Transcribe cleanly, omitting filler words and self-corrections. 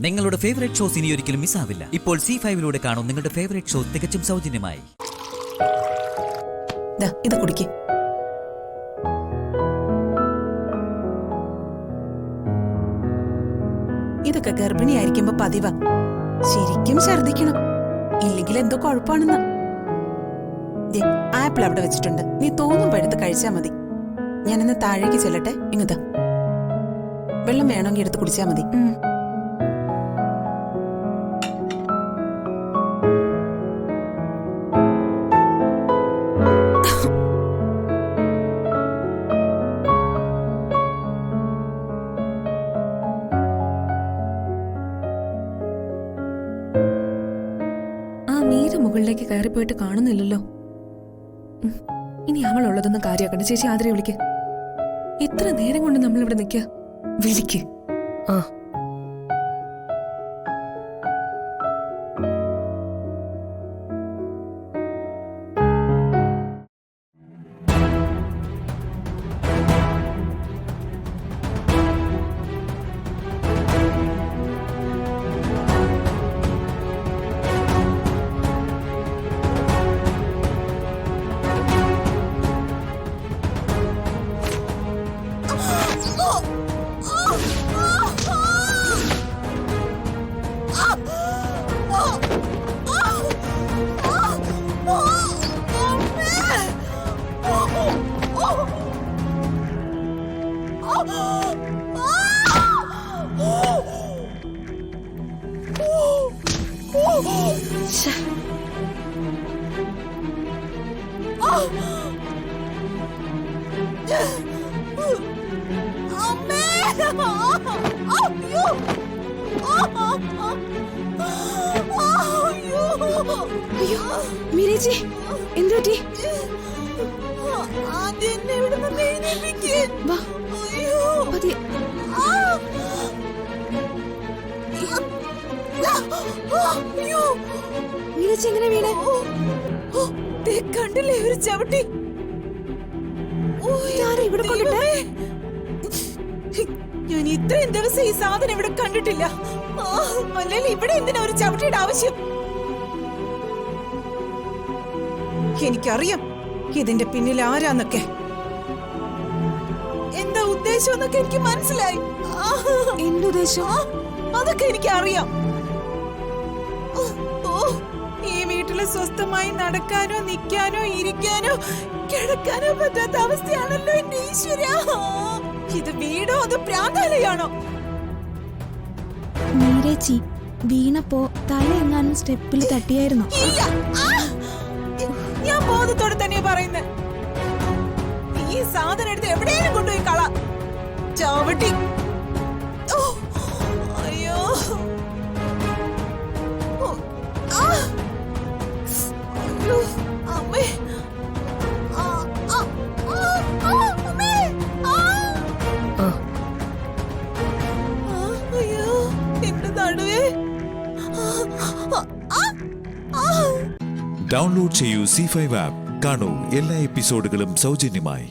നിങ്ങളുടെ favourite shows ഇനി ഒരിക്കലും മിസ്സാവില്ല. ഇപ്പോൾ C5 കാണും നിങ്ങളുടെ ഫേവറേറ്റ് ഷോ തികച്ചും സൗജന്യമായി. ഇത് കുടിക്ക്. ഇതൊക്കെ ഗർഭിണിയായിരിക്കുമ്പോ പതിവാ. ശരിക്കും ഛർദിക്കണം, ഇല്ലെങ്കിൽ എന്തോ കുഴപ്പമാണെന്ന്. ആപ്പിൾ അവിടെ വെച്ചിട്ടുണ്ട്, നീ തോന്നുമ്പോ എടുത്ത് കഴിച്ചാ മതി. ഞാനിന്ന് താഴേക്ക് ചെല്ലട്ടെ. ഇങ്ങതാ വെള്ളം വേണമെങ്കിൽ എടുത്ത് കുടിച്ചാ മതി. മീര മുകളിലേക്ക് കയറിപ്പോയിട്ട് കാണുന്നില്ലല്ലോ. ഇനി അവളുള്ളതൊന്നും കാര്യമാക്കണ്ട. ചേച്ചി ആതിരെ വിളിക്ക്. ഇത്ര നേരം കൊണ്ട് നമ്മളിവിടെ നിൽക്കുക. വിളിക്ക്. ആ മീരേച്ചി, എന്തുപറ്റി? മീരേച്ചി എങ്ങനെ വീണേ? കണ്ടില്ലേ ഒരു ചവിട്ടി? ഇവിടെ കൊണ്ടിട്ടേ? ഞാൻ ഇത്രയും ദിവസം ഈ സാധനം ഇവിടെ കണ്ടിട്ടില്ല. അല്ലെങ്കിൽ ഇവിടെ എന്തിനാ ഒരു ചവിട്ടിയുടെ ആവശ്യം? എനിക്കറിയാം ഇതിന്റെ പിന്നിൽ ആരാന്നൊക്കെ. എന്താ ഉദ്ദേശം എന്നൊക്കെ എനിക്ക് മനസ്സിലായി. എന്തുദ്ദേശം? അതൊക്കെ എനിക്ക് അറിയാം. ഈ വീട്ടില് സ്വസ്ഥമായി നടക്കാനോ നിൽക്കാനോ ഇരിക്കാനോ കിടക്കാനോ പറ്റാത്ത അവസ്ഥയാണല്ലോ എന്റെ ഈശ്വരാ. ഇത് വീടോ അത് പ്രാന്താലയാണോ? മീരേച്ചി വീണപ്പോ തല എങ്ങാനും സ്റ്റെപ്പിൽ തട്ടിയായിരുന്നു. ഞാൻ ബോധത്തോടെ തന്നെ പറയുന്നത്. ഈ സാധനം എടുത്ത് എവിടെയും കൊണ്ടുപോയി കള. ചവിട്ടി. അയ്യോ, അമ്മേ. അയ്യോ, എന്റെ നടുവേ. ഡൗൺലോഡ് ചെയ്യൂ C5 ആപ്പ്. കാണൂ എല്ലാ എപ്പിസോഡുകളും സൗജന്യമായി.